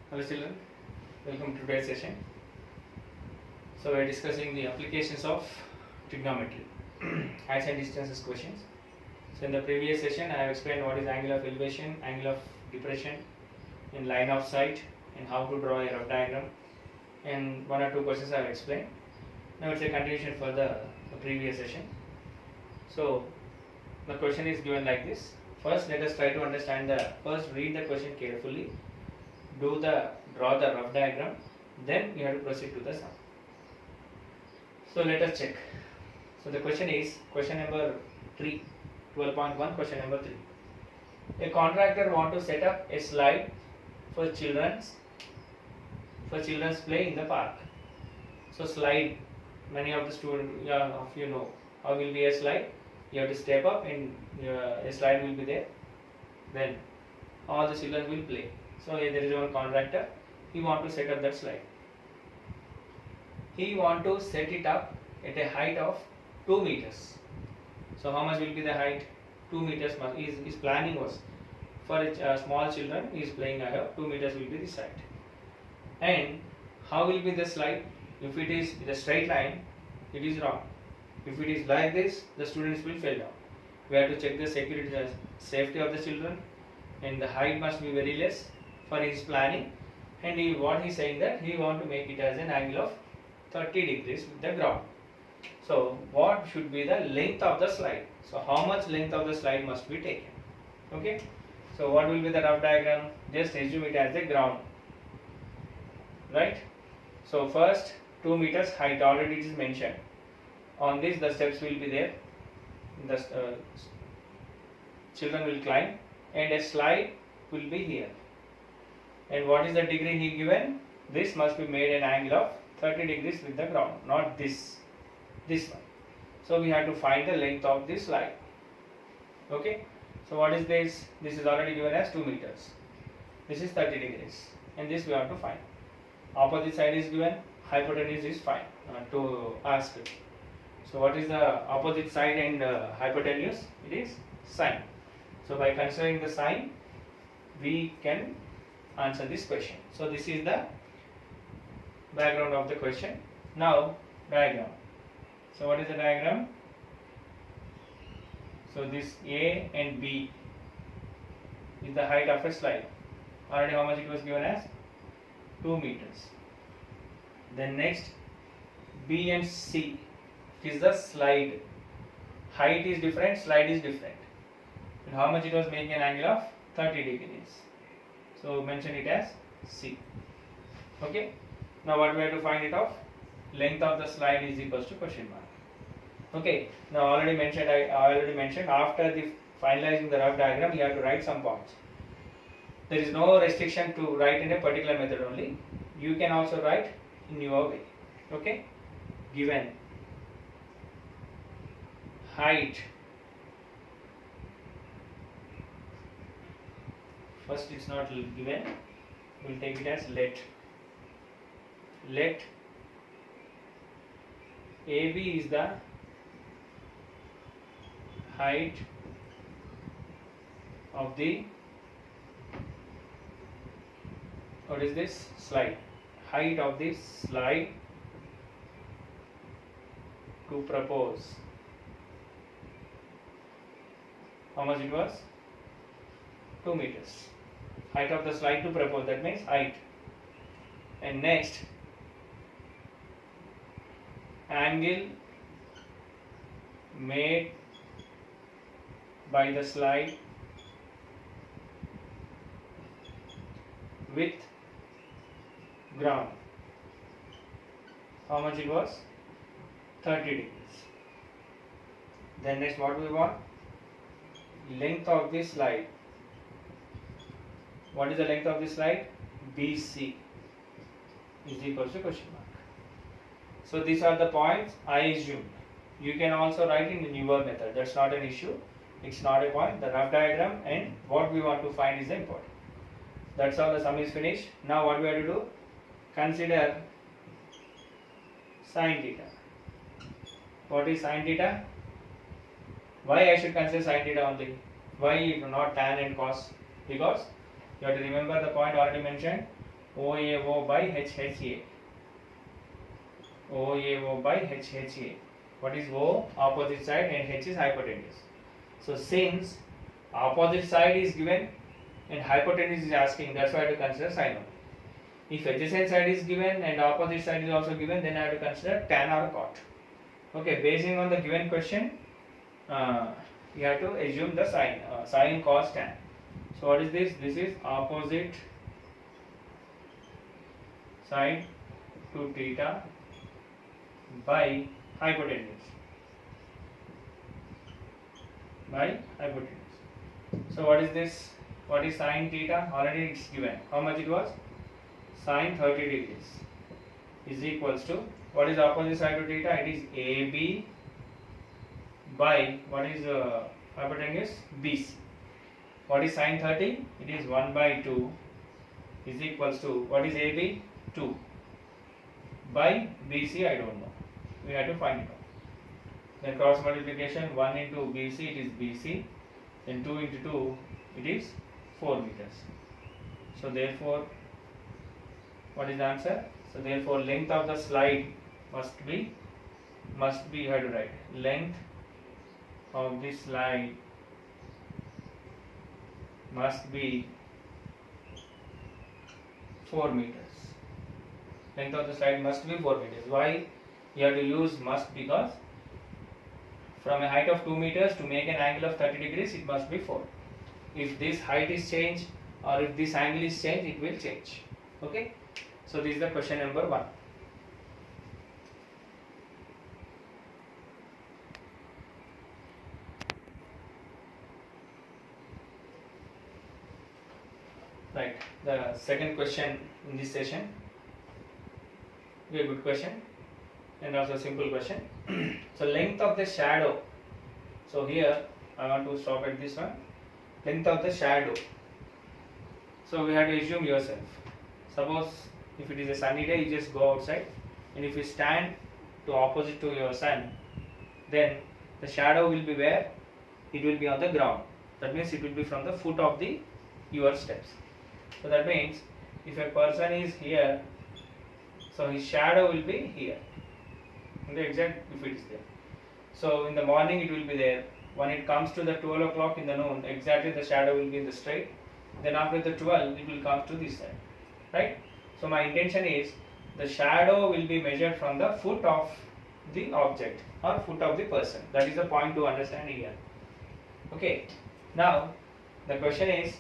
Hello children, welcome to today's session. So we are discussing the applications of trigonometry, heights and distances questions. So in the previous session I have explained what is angle of elevation, angle of depression in line of sight and how to draw a rough diagram, and one or two questions I have explained. Now it's a continuation for the previous session. So the question is given like this. First let us try to understand first read the question carefully, draw the rough diagram, then you have to proceed to the sum. So let us check. So the question is question number 3, 12.1, question number 3. A contractor want to set up a slide for children's play in the park. So slide, many of the students of you know how will be a slide. You have to step up and a slide will be there. Then all the children will play. So there is one contractor, he want to set up that slide. He want to set it up at a height of 2 meters. So how much will be the height? 2 meters. His planning was for small children, he is playing ahead, 2 meters will be the height. And how will be the slide? If it is in a straight line, it is wrong. If it is like this, the students will fall down. We have to check the safety of the children, and the height must be very less for his planning. And what he is saying that he want to make it as an angle of 30 degrees with the ground. So what should be the length of the slide? So how much length of the slide must be taken? Okay. So what will be the rough diagram? Just assume it as the ground, right? So first 2 meters height already it is mentioned. On this the steps will be there. The children will climb, and a slide will be here. And what is the degree he given? This must be made an angle of 30 degrees with the ground, not this one. So we have to find the length of this slide. Okay. So what is this? This is already given as 2 meters. This is 30 degrees, and this we have to find. Opposite side is given, hypotenuse is fine to ask. So what is the opposite side and hypotenuse? It is sine. So by considering the sine, we can answer this question. So this is the background of the question. Now diagram. So what is the diagram? So this A and B is the height of a slide. Already how much it was given as? 2 meters. Then next B and C is the slide. Height is different, slide is different. And how much it was making an angle of 30 degrees. So mention it as C. Okay. Now what we have to find it of? Length of the slide is equals to question mark. Okay. Now I already mentioned after the finalizing the rough diagram, you have to write some points. There is no restriction to write in a particular method only. You can also write in your way. Okay. Given height. First it's not given, we will take it as let AB is the height of the, what is this? Slide. Height of this slide to propose. How much it was? 2 meters. Height of the slide to propose, that means height. And next, angle made by the slide with ground. How much it was? 30 degrees. Then next what we want? Length of this slide. What is the length of this slide? BC is equals to question mark. So these are the points I assumed. You can also write in your method. That's not an issue. It's not a point. The rough diagram and what we want to find is the important. That's all. The sum is finished. Now what we have to do? Consider sine theta. What is sine theta? Why I should consider sine theta only? Why not tan and cos? Because you have to remember the point already mentioned. OAO by HHA. OAO by HHA. What is O? Opposite side, and H is hypotenuse. So since opposite side is given and hypotenuse is asking, that's why I have to consider sin only. If adjacent side is given and opposite side is also given, then I have to consider tan or cot. Okay, basing on the given question, you have to assume the sign, sin, cos, tan. So what is this? This is opposite side to theta by hypotenuse. By hypotenuse. So what is this? What is sin theta? Already it's given. How much it was? Sin 30 degrees is equals to, what is opposite side to theta? It is AB by, what is hypotenuse? BC. What is sin 30? It is 1 by 2 is equals to, what is AB? 2 by BC, I don't know. We have to find it out. Then cross multiplication, 1 into BC, it is BC. Then 2 into 2, it is 4 meters. So therefore, what is the answer? So therefore, length of the slide must be, you have to write, length of this slide must be 4 meters. Length of the slide must be 4 meters. Why you have to use must? Because from a height of 2 meters to make an angle of 30 degrees, it must be 4. If this height is changed or if this angle is changed, it will change. Okay. So this is the question number 1. Right. The second question in this session. Very good question and also simple question. So length of the shadow. So here I want to stop at this one. Length of the shadow. So we have to assume yourself. Suppose if it is a sunny day, you just go outside, and if you stand to opposite to your sun, then the shadow will be where? It will be on the ground. That means it will be from the foot of your steps. So that means if a person is here, so his shadow will be here. In the exact, if it is there. So in the morning it will be there. When it comes to the 12 o'clock in the noon, exactly the shadow will be in the straight. Then after the 12, it will come to this side. Right? So my intention is the shadow will be measured from the foot of the object or foot of the person. That is the point to understand here. Okay. Now the question is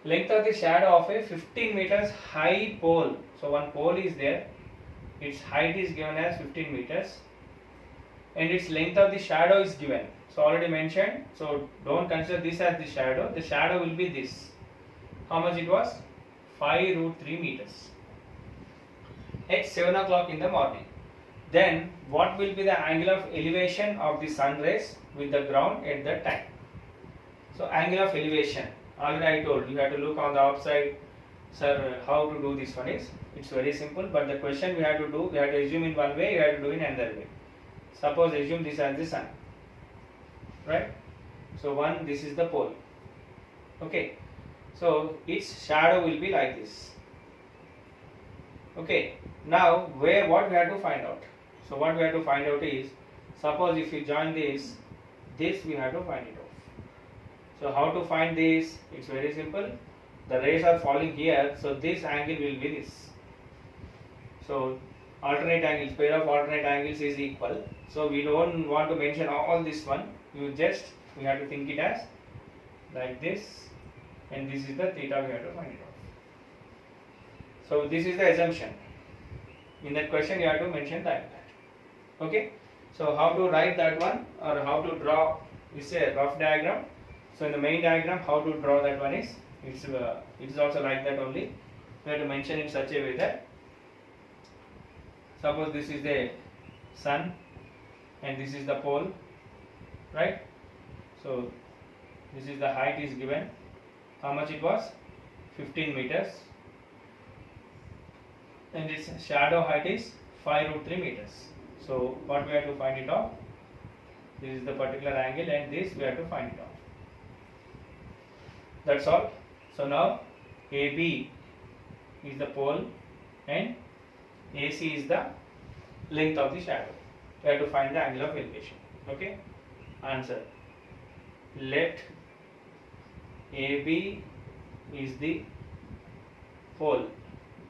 length of the shadow of a 15 meters high pole. So one pole is there. Its height is given as 15 meters and its length of the shadow is given. So already mentioned. So don't consider this as the shadow. The shadow will be this. How much it was? 5√3 meters at 7 o'clock in the morning. Then what will be the angle of elevation of the sun rays with the ground at that time? So angle of elevation, already I told you have to look on the outside. Sir, how to do this one is, it's very simple, but the question we have to do, we have to assume in one way, you have to do in another way. Suppose assume this as the sun, right? So this is the pole. Okay. So its shadow will be like this. Okay. Now what we have to find out? So what we have to find out is, suppose if you join this we have to find it out. So how to find this? It's very simple. The rays are falling here, so this angle will be this. So alternate angles, pair of alternate angles is equal. So we don't want to mention all this one. We have to think it as like this. And this is the theta we have to find it out. So this is the assumption. In that question you have to mention that. Okay. So how to write that one or how to draw is a rough diagram. So in the main diagram how to draw that one is, it is also like that only. We have to mention in such a way that suppose this is the sun and this is the pole, right? So this is the height is given. How much it was? 15 meters. And its shadow height is 5√3 meters. So what we have to find it out? This is the particular angle and this we have to find it out. That's all. So now AB is the pole and AC is the length of the shadow. We have to find the angle of elevation. Okay. Answer. Let AB is the pole.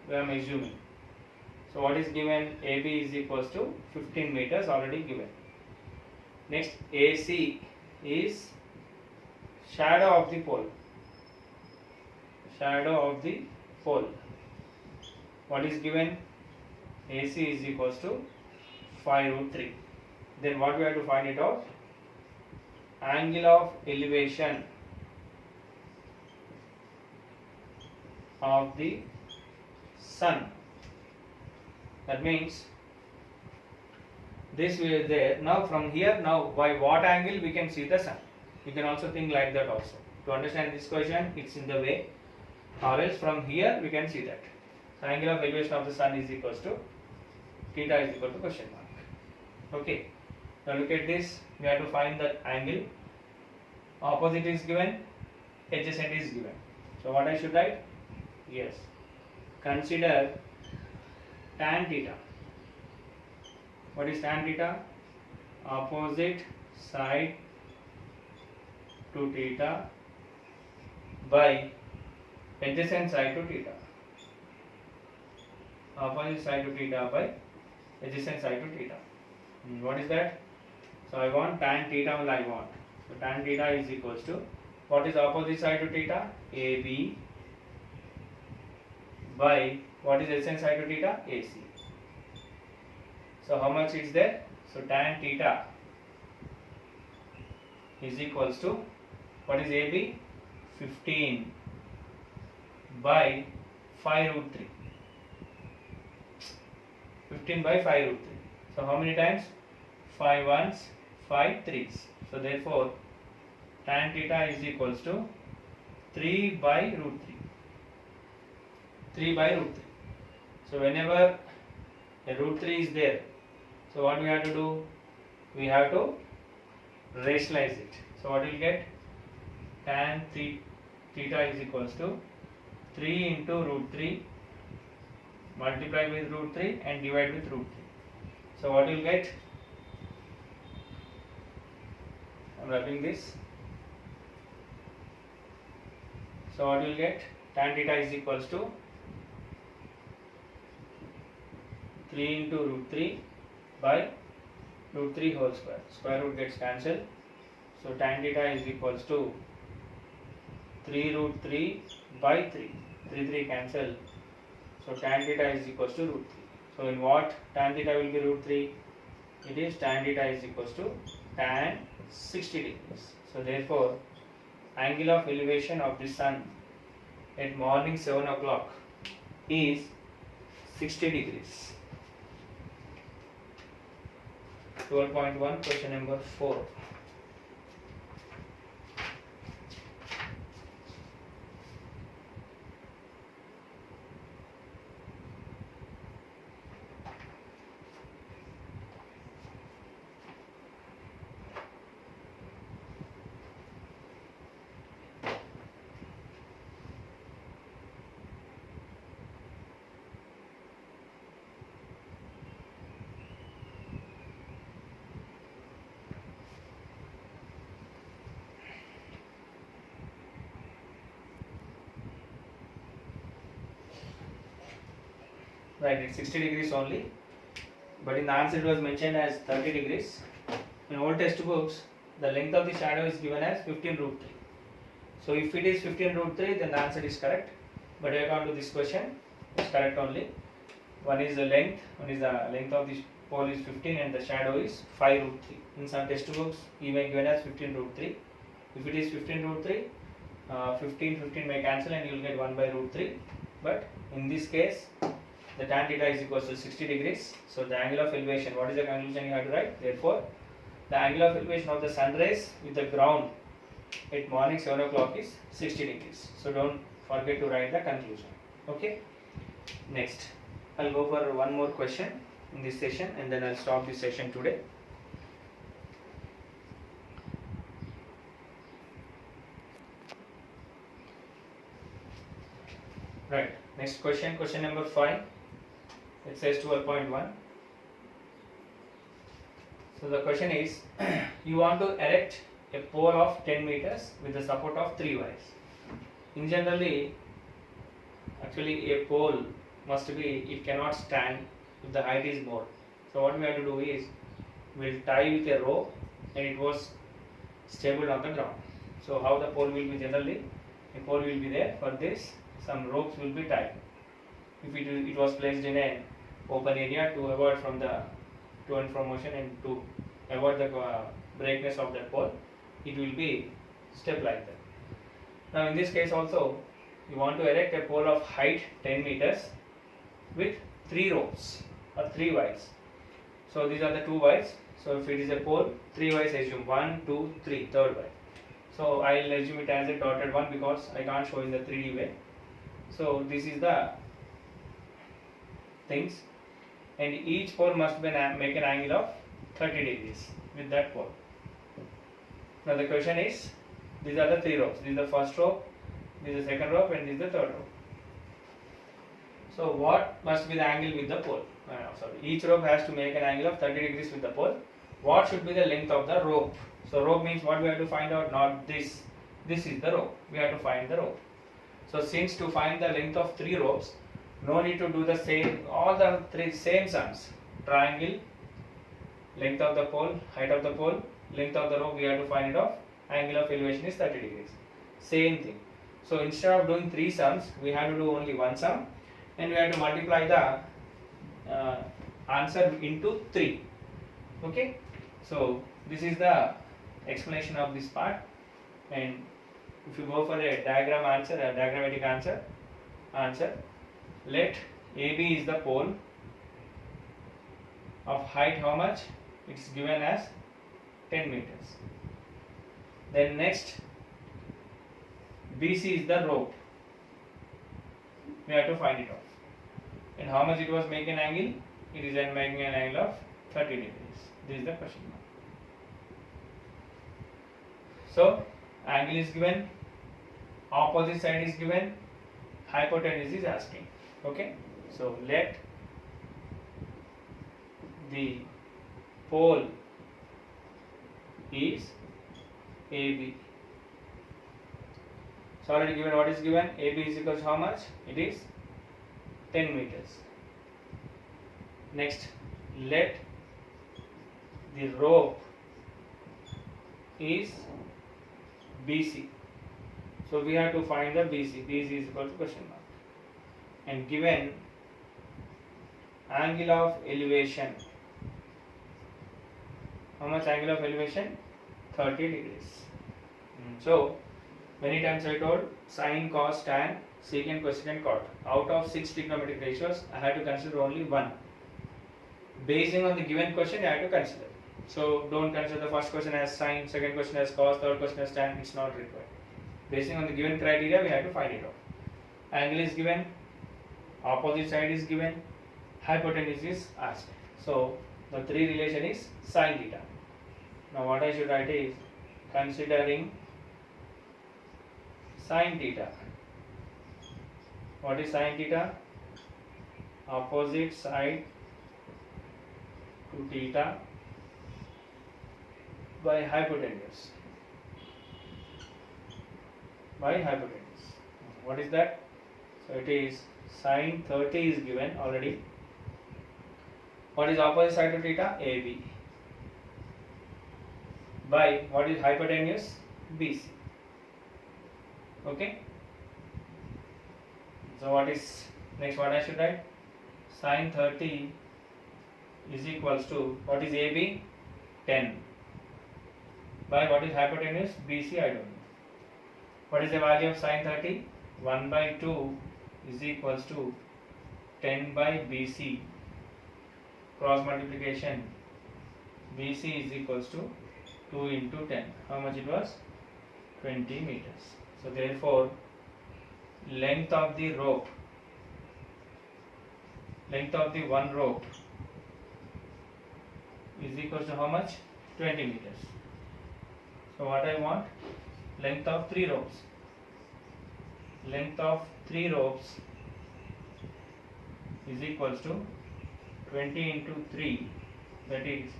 We are assuming. So what is given? AB is equals to 15 meters already given. Next, AC is shadow of the pole. Shadow of the pole. What is given? AC is equals to 5 root 3. Then what we have to find it out? Angle of elevation of the sun. That means this way there. Now from here, now by what angle we can see the sun? You can also think like that also. To understand this question, it's in the way. Or else from here we can see that. So angle of elevation of the sun is equals to theta is equal to question mark. Okay. Now look at this. We have to find that angle. Opposite is given, adjacent is given. So what I should write? Yes. Consider tan theta. What is tan theta? Opposite side to theta by adjacent side to theta. Opposite side to theta by adjacent side to theta. What is that? So I want tan theta only I want. So tan theta is equals to, what is opposite side to theta? AB by what is adjacent side to theta? AC. So how much is there? So tan theta is equals to, what is AB? 15 by 5 root 3. 15 by 5 root 3. So how many times? 5 ones, 5 threes. So therefore tan theta is equals to 3 by root 3. 3 by root 3. So whenever a root 3 is there, so what we have to do? We have to rationalize it. So what we will get? Tan theta is equals to 3 into root 3 multiply with root 3 and divide with root 3. So what we will get? I am wrapping this. So what we will get? Tan theta is equals to 3 into root 3 by root 3 whole square. Square root gets cancelled. So tan theta is equals to 3 root 3 by 3. 3 cancel. So tan theta is equals to root 3. So in what tan theta will be root 3? It is tan theta is equals to tan 60 degrees. So therefore angle of elevation of the sun at morning 7 o'clock is 60 degrees. 12.1 question number 4. Right, it's 60 degrees only, but in the answer it was mentioned as 30 degrees. In old textbooks, the length of the shadow is given as 15 root 3. So if it is 15 root 3, then the answer is correct. But according to this question, it's correct only. One is the length of the pole is 15 and the shadow is 5 root 3. In some textbooks, even given as 15 root 3. If it is 15 root 3, 15 may cancel and you will get 1 by root 3. But in this case, the tan theta is equals to 60 degrees. So the angle of elevation, what is the conclusion you have to write? Therefore, the angle of elevation of the sun rays with the ground at morning 7 o'clock is 60 degrees. So don't forget to write the conclusion. Okay. Next, I'll go for one more question in this session and then I'll stop this session today. Right. Next question, question number 5. It says 12.1. So the question is, you want to erect a pole of 10 meters with the support of 3 wires. In generally, actually a pole must be, it cannot stand if the height is more. So what we have to do is, we'll tie with a rope and it was stable on the ground. So how the pole will be generally, a pole will be there. For this, some ropes will be tied. If it was placed in an open area to avoid from the to and from motion and to avoid the breakness of that pole, it will be step like that. Now in this case also, you want to erect a pole of height 10 meters with 3 ropes or 3 wires. So these are the 2 wires. So if it is a pole, 3 wires, assume 1, 2, 3, third wire. So I will assume it as a dotted one because I can't show in the 3D way. So this is the things, and each pole must be make an angle of 30 degrees with that pole. Now the question is, these are the 3 ropes. This is the first rope, this is the second rope, and this is the third rope. So what must be the angle with the pole? Sorry, each rope has to make an angle of 30 degrees with the pole. What should be the length of the rope? So rope means what we have to find out, not this. This is the rope. We have to find the rope. So since to find the length of 3 ropes, no need to do the same, all the 3 same sums. Triangle, length of the pole, height of the pole, length of the rope, we have to find it off. Angle of elevation is 30 degrees. Same thing. So instead of doing 3 sums, we have to do only 1 sum, and we have to multiply the answer into 3. Okay. So this is the explanation of this part. And if you go for a diagram answer, a diagrammatic answer, let AB is the pole of height how much? It's given as 10 meters. Then next, BC is the rope. We have to find it off. And how much it was making an angle? It is making an angle of 30 degrees. This is the question mark. So angle is given, opposite side is given, hypotenuse is asking. Okay. So let the pole is AB. So already given what is given, AB is equal to how much? It is 10 meters. Next, let the rope is BC. So we have to find the BC. BC is equal to question mark. And given angle of elevation, how much angle of elevation? 30 degrees. So many times I told sine, cos, tan, secant, cosecant, cot. Out of 6 trigonometric ratios, I have to consider only 1. Basing on the given question, I have to consider. So don't consider the first question as sine, second question as cos, third question as tan. It's not required. Basing on the given criteria, we have to find it out. Angle is given, opposite side is given, hypotenuse is asked. So the 3 relation is sine theta. Now what I should write is considering sine theta. What is sine theta? Opposite side to theta by hypotenuse. By hypotenuse. What is that? So it is sine 30 is given already. What is opposite side to theta? AB. By what is hypotenuse? BC. Okay. So what is next? What I should write? Sine 30 is equals to what is AB? 10. By what is hypotenuse? BC, I don't know. What is the value of sine 30? 1 by 2 is equals to 10 by BC. Cross multiplication. BC is equals to 2 into 10. How much it was? 20 meters. So therefore, length of the rope, length of the one rope is equals to how much? 20 meters. So what I want? Length of 3 ropes. Length of 3 ropes is equals to 20 into 3, that is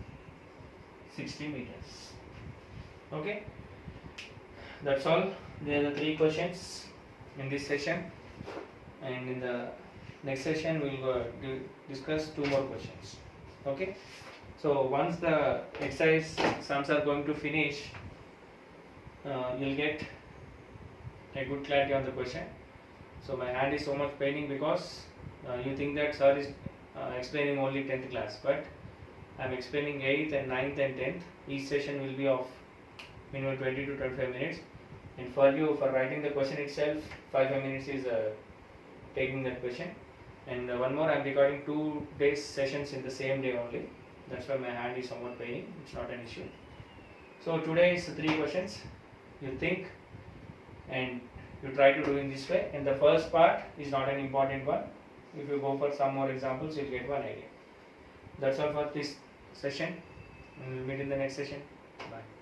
60 meters. Okay, that's all. There are the 3 questions in this session, and in the next session we will discuss 2 more questions. Okay, so once the exercise sums are going to finish, you'll get a good clarity on the question. So my hand is so much paining because you think that sir is explaining only 10th class, but I am explaining 8th and 9th and 10th. Each session will be of minimum 20 to 25 minutes, and for you, for writing the question itself, 5 minutes is taking that question. And one more, I am recording 2 days sessions in the same day only. That's why my hand is somewhat paining. It's not an issue. So today is 3 questions. You think and you try to do in this way, and the first part is not an important one. If you go for some more examples, you'll get one idea. That's all for this session, and we'll meet in the next session. Bye.